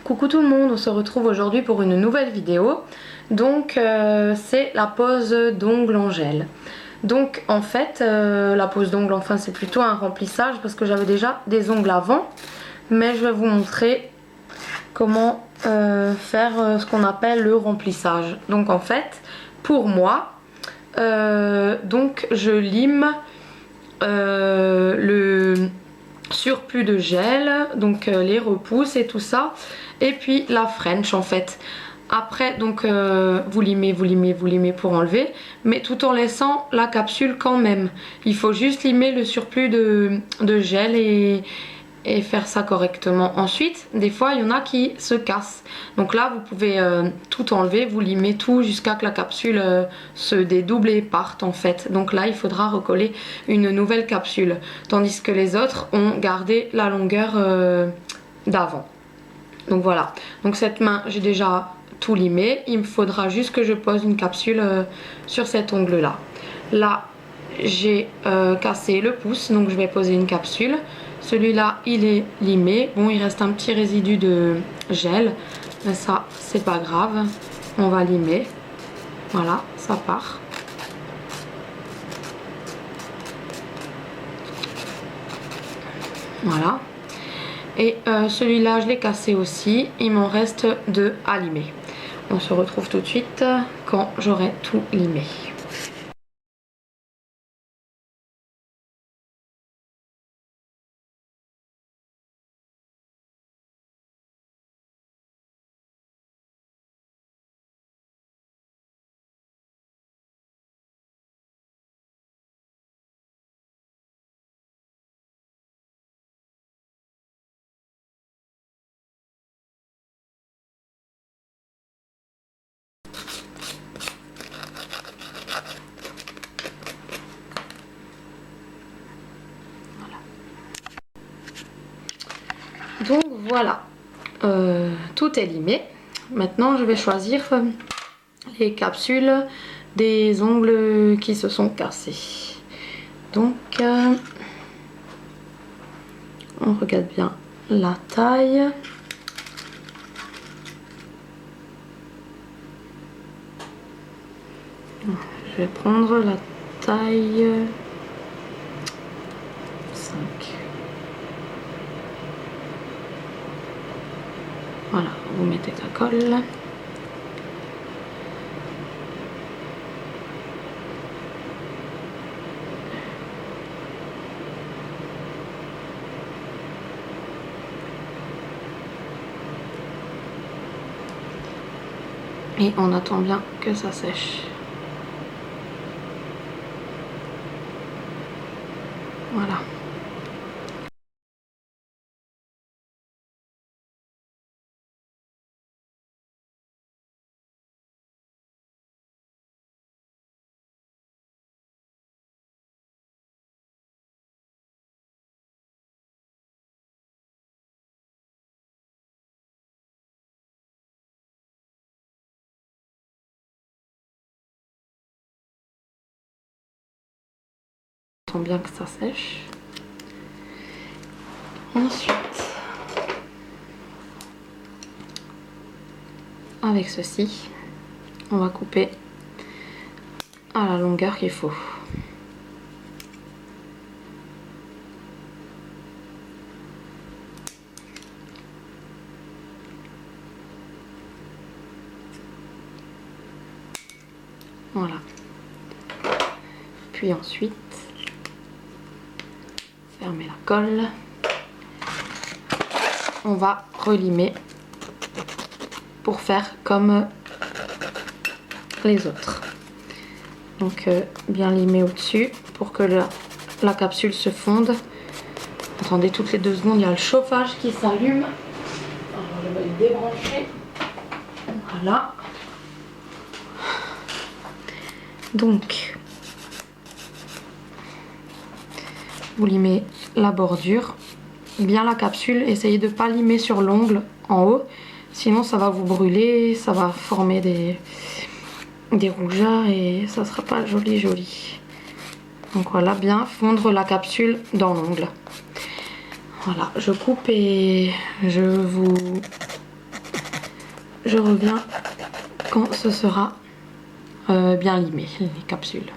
Coucou tout le monde, on se retrouve aujourd'hui pour une nouvelle vidéo. Donc c'est la pose d'ongles en gel. Donc en fait la pose d'ongles, enfin c'est plutôt un remplissage parce que j'avais déjà des ongles avant. Mais je vais vous montrer comment faire ce qu'on appelle le remplissage. Donc en fait pour moi, donc je lime le surplus de gel, donc les repousses et tout ça, et puis la French en fait. Après donc vous limez pour enlever, mais tout en laissant la capsule quand même. Il faut juste limer le surplus de gel et faire ça correctement. Ensuite, des fois, il y en a qui se cassent. Donc là, vous pouvez tout enlever, vous limez tout jusqu'à que la capsule se dédouble et parte en fait. Donc là, il faudra recoller une nouvelle capsule. Tandis que les autres ont gardé la longueur d'avant. Donc voilà. Donc cette main, j'ai déjà tout limé. Il me faudra juste que je pose une capsule sur cet ongle-là. Là, j'ai cassé le pouce, donc je vais poser une capsule. Celui-là, il est limé. Bon, il reste un petit résidu de gel. Mais ça, c'est pas grave. On va limer. Voilà, ça part. Voilà. Et celui-là, je l'ai cassé aussi. Il m'en reste 2 à limer. On se retrouve tout de suite quand j'aurai tout limé. Donc voilà, tout est limé. Maintenant je vais choisir les capsules des ongles qui se sont cassés. Donc on regarde bien la taille. Je vais prendre la taille 5. Voilà, vous mettez la colle. Et on attend bien que ça sèche. Voilà. On attend bien que ça sèche. Ensuite, avec ceci, on va couper à la longueur qu'il faut. Voilà. Puis ensuite, fermer la colle. On va relimer pour faire comme les autres. Donc bien limer au-dessus pour que la capsule se fonde. Attendez, toutes les 2 secondes, il y a le chauffage qui s'allume. Alors je vais le débrancher. Voilà. Donc, vous limez la bordure, bien la capsule, essayez de ne pas limer sur l'ongle en haut, sinon ça va vous brûler, ça va former des rougeurs et ça sera pas joli. Donc voilà, bien fondre la capsule dans l'ongle. Voilà, je coupe et je vous je reviens quand ce sera bien limé, les capsules.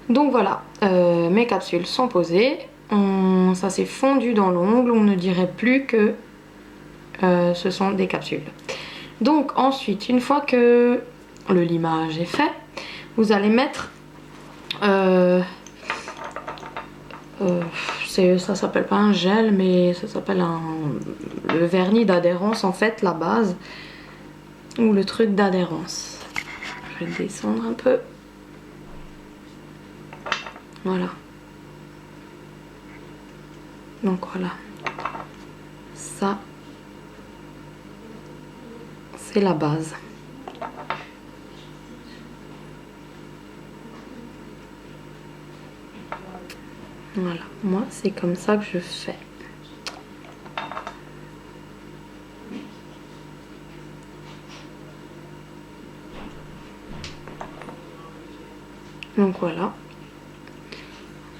Donc voilà, mes capsules sont posées. Ça s'est fondu dans l'ongle, on ne dirait plus que ce sont des capsules. Donc ensuite, une fois que le limage est fait, vous allez mettre ça s'appelle pas un gel, mais ça s'appelle le vernis d'adhérence, en fait, la base, ou le truc d'adhérence. Je vais descendre un peu. Voilà. Donc voilà. Ça, c'est la base. Voilà, moi c'est comme ça que je fais. Donc voilà.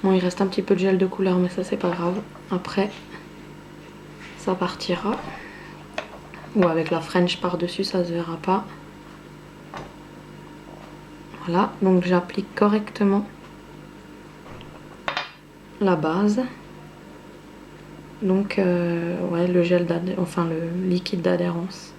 Bon, il reste un petit peu de gel de couleur, mais ça c'est pas grave. Après, ça partira. Ou avec la French par-dessus, ça se verra pas. Voilà, donc j'applique correctement la base. Donc ouais, le gel d'adhérence, enfin le liquide d'adhérence.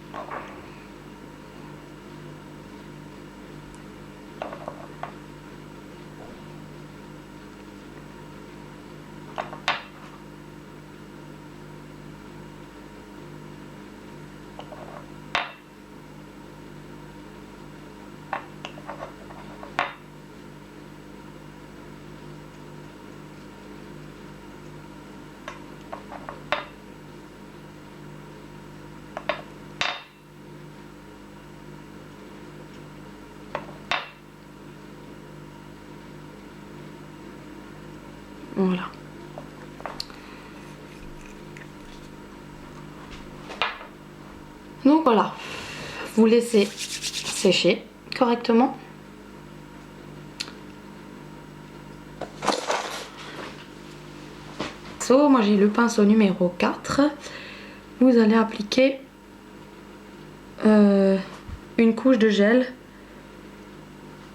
Voilà. Donc voilà, vous laissez sécher correctement. Moi j'ai le pinceau numéro 4. Vous allez appliquer une couche de gel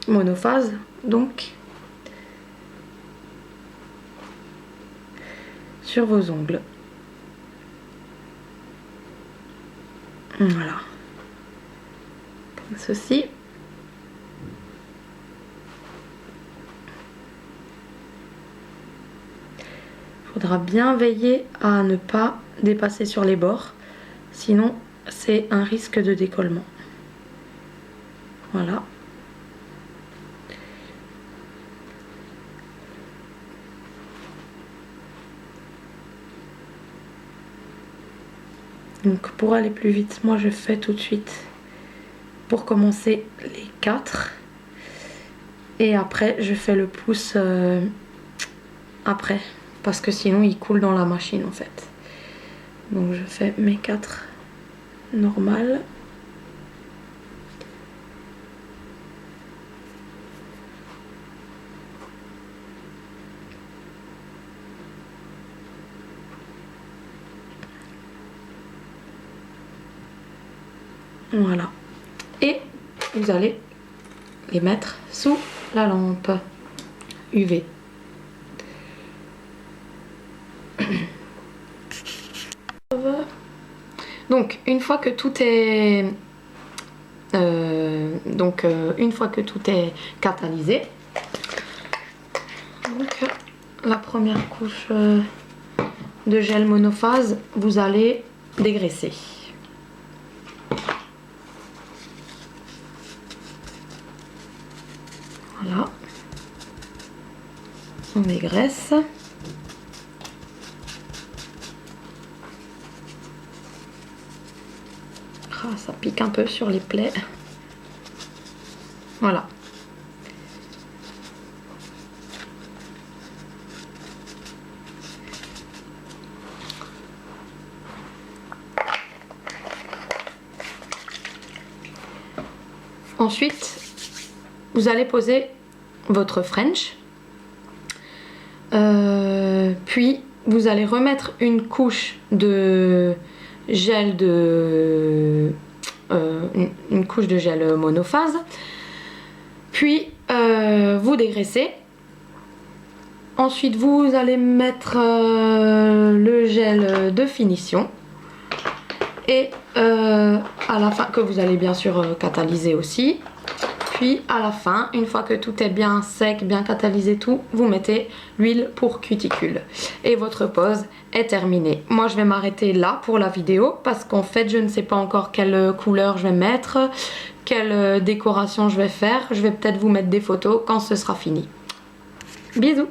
monophase, donc sur vos ongles. Voilà, comme ceci. Il faudra bien veiller à ne pas dépasser sur les bords, sinon c'est un risque de décollement. Voilà. Donc pour aller plus vite, moi je fais tout de suite pour commencer les 4. Et après je fais le pouce après. Parce que sinon il coule dans la machine en fait. Donc je fais mes 4 normales. Voilà. Et vous allez les mettre sous la lampe UV. Donc une fois que tout est une fois que tout est catalysé, donc la première couche de gel monophase, vous allez dégraisser. Voilà, on dégraisse. Ah, ça pique un peu sur les plaies. Voilà. Ensuite, vous allez poser votre French. Puis, vous allez remettre une couche de gel de... une couche de gel monophase. Puis vous dégraissez. Ensuite vous allez mettre le gel de finition. Et à la fin, que vous allez bien sûr catalyser aussi. Puis à la fin, une fois que tout est bien sec, bien catalysé tout, vous mettez l'huile pour cuticule. Et votre pose est terminée. Moi je vais m'arrêter là pour la vidéo parce qu'en fait je ne sais pas encore quelle couleur je vais mettre, quelle décoration je vais faire. Je vais peut-être vous mettre des photos quand ce sera fini. Bisous!